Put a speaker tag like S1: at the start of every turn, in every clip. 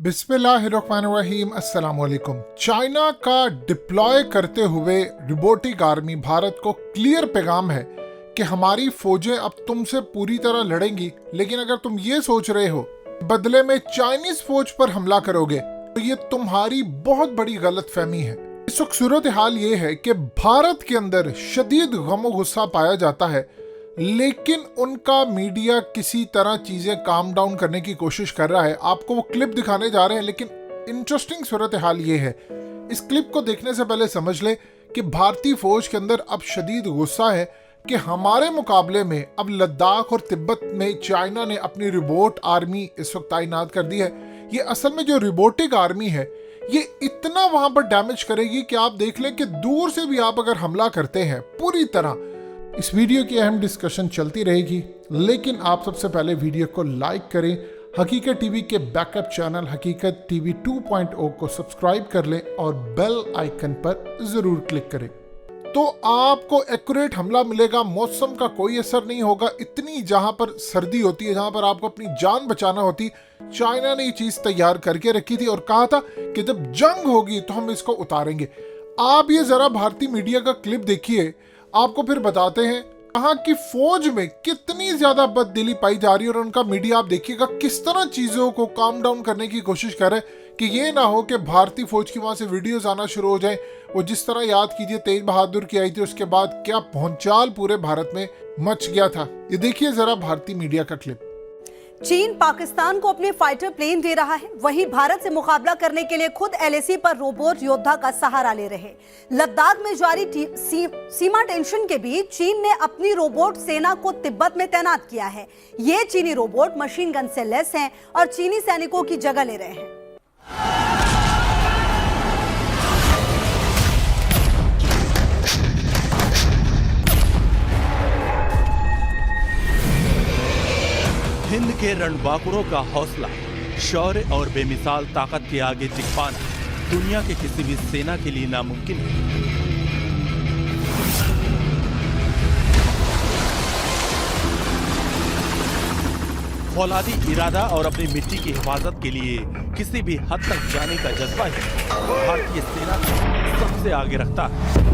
S1: बिस्मिल्लाहिर्रहमानिर्रहीम अस्सलाम वालेकुम। चाइना का डिप्लॉय करते हुए रोबोटिक आर्मी भारत को क्लियर पैगाम है कि हमारी फौजें अब तुमसे पूरी तरह लड़ेंगी, लेकिन अगर तुम ये सोच रहे हो बदले में चाइनीज फौज पर हमला करोगे तो ये तुम्हारी बहुत बड़ी गलतफहमी है। इस वक्त सूरत हाल ये है कि भारत के अंदर शदीद गम गुस्सा पाया जाता है, लेकिन उनका मीडिया किसी तरह चीजें काम डाउन करने की कोशिश कर रहा है। आपको वो क्लिप दिखाने जा रहे हैं, लेकिन इंटरेस्टिंग सूरत हाल ये है, इस क्लिप को देखने से पहले समझ ले कि भारतीय फौज के अंदर अब शदीद गुस्सा है कि हमारे मुकाबले में अब लद्दाख और तिब्बत में चाइना ने अपनी रोबोट आर्मी इस वक्त तैनात कर दी है। ये असल में जो रोबोटिक आर्मी है ये इतना वहां पर डैमेज करेगी कि आप देख लें कि दूर से भी आप अगर हमला करते हैं पूरी तरह। इस वीडियो की अहम डिस्कशन चलती रहेगी, लेकिन आप सबसे पहले वीडियो को लाइक करें, हकीकत टीवी के बैकअप चैनल हकीकत टीवी 2.0 को सब्सक्राइब कर लें और बेल आइकन पर जरूर क्लिक करें तो आपको एक्यूरेट हमला मिलेगा। मौसम का कोई असर नहीं होगा। इतनी जहां पर सर्दी होती है, जहां पर आपको अपनी जान बचाना होती, चाइना ने ये चीज तैयार करके रखी थी और कहा था कि जब जंग होगी तो हम इसको उतारेंगे। आप ये जरा भारतीय मीडिया का क्लिप देखिए, आपको फिर बताते हैं कहाँ की फौज में कितनी ज्यादा बददिली पाई जा रही है। और उनका मीडिया आप देखिएगा किस तरह चीजों को काम डाउन करने की कोशिश कर रहे हैं कि ये ना हो कि भारतीय फौज की वहां से वीडियोस आना शुरू हो जाए। वो जिस तरह याद कीजिए तेज बहादुर की आई थी, उसके बाद क्या भौंचाल पूरे भारत में मच गया था। ये देखिए जरा भारतीय मीडिया का क्लिप।
S2: चीन पाकिस्तान को अपने फाइटर प्लेन दे रहा है, वहीं भारत से मुकाबला करने के लिए खुद एलएसी पर रोबोट योद्धा का सहारा ले रहे। लद्दाख में जारी सीमा टेंशन के बीच चीन ने अपनी रोबोट सेना को तिब्बत में तैनात किया है। ये चीनी रोबोट मशीन गन से लैस हैं और चीनी सैनिकों की जगह ले रहे हैं।
S3: हिंद के रणबांकुरों का हौसला, शौर्य और बेमिसाल ताकत के आगे टिक पाना दुनिया के किसी भी सेना के लिए नामुमकिन है। फौलादी इरादा और अपनी मिट्टी की हिफाजत के लिए किसी भी हद तक जाने का जज्बा ही भारतीय सेना को सबसे आगे रखता है।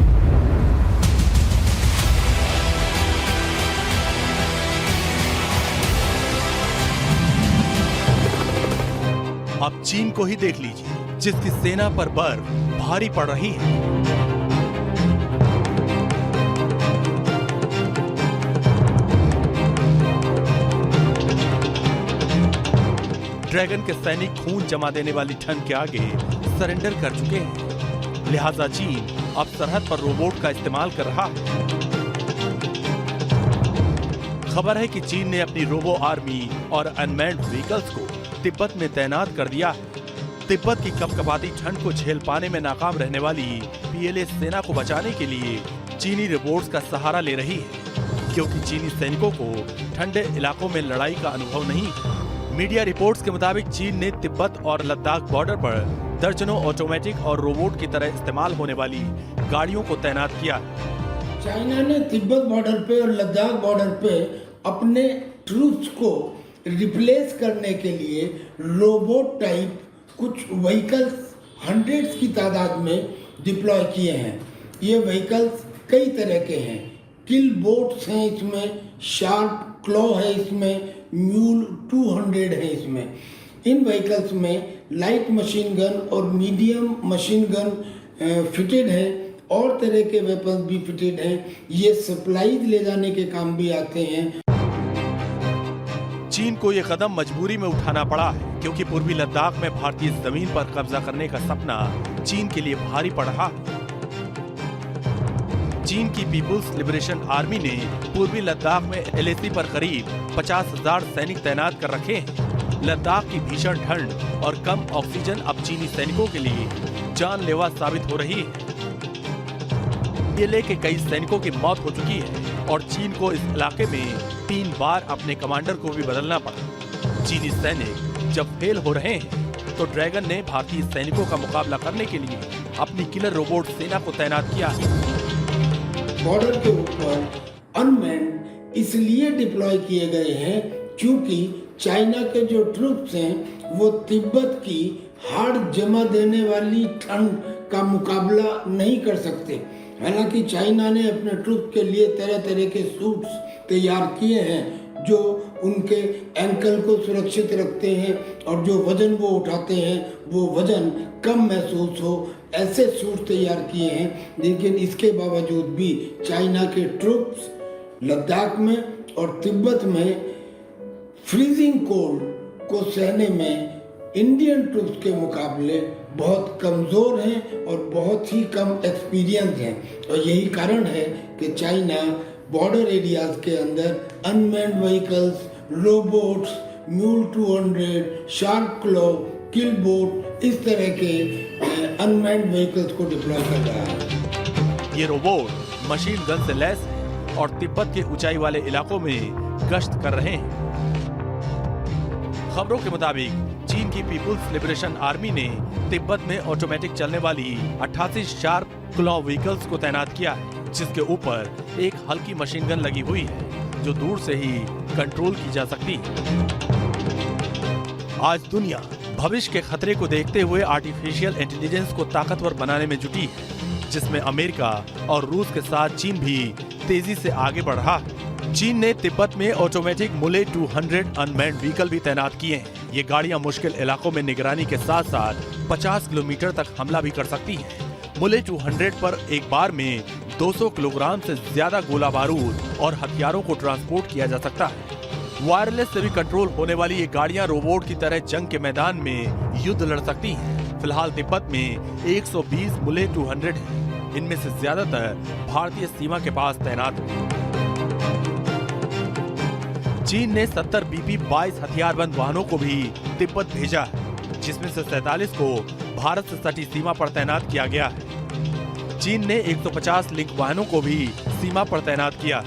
S3: अब चीन को ही देख लीजिए, जिसकी सेना पर बर्फ भारी पड़ रही है। ड्रैगन के सैनिक खून जमा देने वाली ठंड के आगे सरेंडर कर चुके हैं, लिहाजा चीन अब सरहद पर रोबोट का इस्तेमाल कर रहा है। खबर है कि चीन ने अपनी रोबो आर्मी और अनमैन्ड व्हीकल्स को तिब्बत में तैनात कर दिया है। तिब्बत की कपकपाती ठंड को झेल पाने में नाकाम रहने वाली पीएलए सेना को बचाने के लिए चीनी रोबोट्स का सहारा ले रही है, क्योंकि चीनी सैनिकों को ठंडे इलाकों में लड़ाई का अनुभव नहीं। मीडिया रिपोर्ट्स के मुताबिक चीन ने तिब्बत और लद्दाख बॉर्डर पर दर्जनों ऑटोमेटिक और रोबोट की तरह इस्तेमाल होने वाली गाड़ियों को तैनात किया।
S4: चाइना ने तिब्बत बॉर्डर पे और लद्दाख बॉर्डर पे अपने ट्रूप्स को रिप्लेस करने के लिए रोबोट टाइप कुछ व्हीकल्स हंड्रेड्स की तादाद में डिप्लॉय किए हैं। ये व्हीकल्स कई तरह के हैं। किल बोट्स हैं इसमें, शार्प क्लॉ है इसमें, म्यूल 200 है इसमें। इन व्हीकल्स में लाइट मशीन गन और मीडियम मशीन गन फिटेड है और तरह के वेपन्स भी फिटेड हैं। ये सप्लाईज ले जाने के काम भी आते हैं।
S3: चीन को यह कदम मजबूरी में उठाना पड़ा है, क्योंकि पूर्वी लद्दाख में भारतीय जमीन पर कब्जा करने का सपना चीन के लिए भारी पड़ रहा है। चीन की पीपुल्स लिबरेशन आर्मी ने पूर्वी लद्दाख में एलएसी पर करीब 50,000 सैनिक तैनात कर रखे हैं। लद्दाख की भीषण ठंड और कम ऑक्सीजन अब चीनी सैनिकों के लिए जानलेवा साबित हो रही है। पीएलए के कई सैनिकों की मौत हो चुकी है और चीन को इस इलाके में 3 बार अपने कमांडर को भी बदलना पड़ा। चीनी सैनिक जब फेल हो रहे हैं तो ड्रैगन ने भारतीय सैनिकों का मुकाबला करने के लिए अपनी किलर रोबोट सेना को तैनात किया है।
S4: बॉर्डर के ऊपर अनमैन्ड इसलिए डिप्लॉय किए गए हैं क्योंकि चाइना के जो ट्रूप्स हैं वो तिब्बत की हाड़ जमा देने वाली ठंड का मुकाबला नहीं कर सकते। हालांकि चाइना ने अपने ट्रूप के लिए तरह तरह के सूट्स तैयार किए हैं जो उनके एंकल को सुरक्षित रखते हैं और जो वजन वो उठाते हैं वो वजन कम महसूस हो, ऐसे सूट तैयार किए हैं। लेकिन इसके बावजूद भी चाइना के ट्रूप्स लद्दाख में और तिब्बत में फ्रीजिंग कोल्ड को सहने में इंडियन ट्रूप्स के मुकाबले बहुत कमज़ोर हैं और बहुत ही कम एक्सपीरियंस हैं। और यही कारण है कि चाइना बॉर्डर एरियाज के अंदर unmanned vehicles, robots, mule 200, shark claw, kill boat, इस तरह के अनमैन्ड व्हीकल्स को डिप्लॉय कर रहा है।
S3: ये रोबोट मशीन गन से लैस है और तिब्बत के ऊंचाई वाले इलाकों में गश्त कर रहे हैं। खबरों के मुताबिक चीन की पीपुल्स लिबरेशन आर्मी ने तिब्बत में ऑटोमेटिक चलने वाली 88 शार्प क्लॉ व्हीकल्स को तैनात किया है, जिसके ऊपर एक हल्की मशीन गन लगी हुई है जो दूर से ही कंट्रोल की जा सकती है। आज दुनिया भविष्य के खतरे को देखते हुए आर्टिफिशियल इंटेलिजेंस को ताकतवर बनाने में जुटी है, जिसमें अमेरिका और रूस के साथ चीन भी तेजी से आगे बढ़ रहा है। चीन ने तिब्बत में ऑटोमेटिक मुले 200 अनमैन्ड व्हीकल भी तैनात किए हैं। ये गाड़ियां मुश्किल इलाकों में निगरानी के साथ साथ 50 किलोमीटर तक हमला भी कर सकती हैं। मुले 200 पर एक बार में 200 किलोग्राम से ज्यादा गोला बारूद और हथियारों को ट्रांसपोर्ट किया जा सकता है। वायरलेस से भी कंट्रोल होने वाली ये गाड़ियां रोबोट की तरह जंग के मैदान में युद्ध लड़ सकती हैं। फिलहाल तिब्बत में 120 मुले 200 हैं। इनमें से ज्यादातर भारतीय सीमा के पास तैनात हैं। चीन ने 70 BP-22 हथियारबंद वाहनों को भी तिब्बत भेजा है, जिसमें से 47 को भारत से सटी सीमा पर तैनात किया गया है। चीन ने 150 लिंक वाहनों को भी सीमा पर तैनात किया।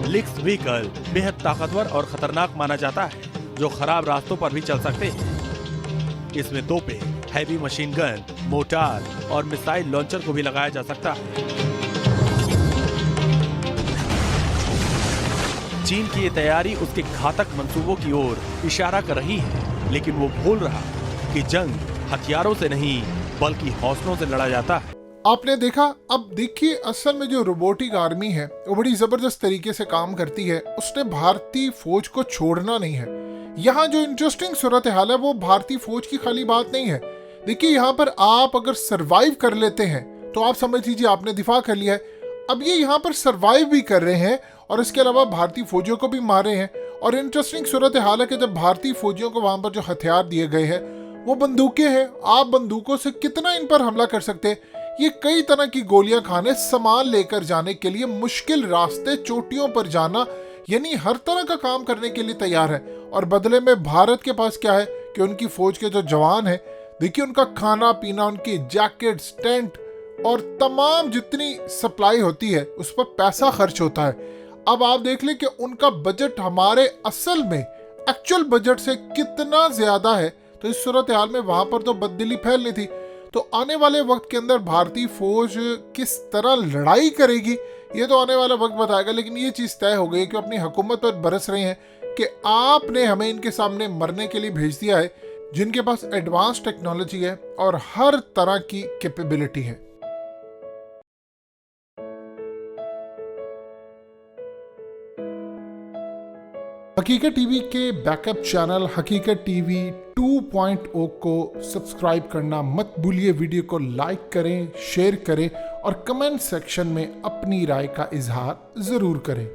S3: लिंक्स व्हीकल बेहद ताकतवर और खतरनाक माना जाता है, जो खराब रास्तों पर भी चल सकते हैं। इसमें तोपें, हैवी मशीन गन, मोटार और मिसाइल लॉन्चर को भी लगाया जा सकता है। चीन की ये तैयारी उसके घातक मंसूबों की ओर इशारा कर रही है, लेकिन वो भूल रहा कि जंग हथियारों से नहीं बल्कि हौसलों से लड़ा जाता है।
S1: आपने देखा। अब देखिए, असल में जो रोबोटिक आर्मी है वो बड़ी जबरदस्त तरीके से काम करती है। उसने भारतीय फौज को छोड़ना नहीं है। यहाँ जो इंटरेस्टिंग सूरत हाल है वो भारतीय फौज की खाली बात नहीं है। देखिए, यहाँ पर आप अगर सरवाइव कर लेते हैं तो आप समझ लीजिए आपने दिफा कर लिया है। अब ये यहाँ पर सरवाइव भी कर रहे हैं और इसके अलावा भारतीय फौजियों को भी मारे हैं। और इंटरेस्टिंग सूरत हाल है कि जब भारतीय फौजियों को वहां पर जो हथियार दिए गए हैं वो बंदूकें हैं। आप बंदूकों से कितना इन पर हमला कर सकते हैं? ये कई तरह की गोलियां खाने, सामान लेकर जाने के लिए मुश्किल रास्ते, चोटियों पर जाना, यानी हर तरह का काम करने के लिए तैयार है। और बदले में भारत के पास क्या है कि उनकी फौज के जो जवान हैं, देखिए उनका खाना पीना, उनकी जैकेट्स, टेंट और तमाम जितनी सप्लाई होती है उस पर पैसा खर्च होता है। अब आप देख लें कि उनका बजट हमारे असल में एक्चुअल बजट से कितना ज्यादा है। तो इस सूरत हाल में वहां पर तो बददिली फैलनी थी। तो आने वाले वक्त के अंदर भारतीय फौज किस तरह लड़ाई करेगी ये तो आने वाला वक्त बताएगा। लेकिन ये चीज तय हो गई कि अपनी हुकूमत पर बरस रहे हैं कि आपने हमें इनके सामने मरने के लिए भेज दिया है, जिनके पास एडवांस टेक्नोलॉजी है और हर तरह की कैपेबिलिटी है। हकीकत टीवी के बैकअप चैनल हकीकत टीवी 2.0 को सब्सक्राइब करना मत भूलिए। वीडियो को लाइक करें, शेयर करें और कमेंट सेक्शन में अपनी राय का इजहार जरूर करें।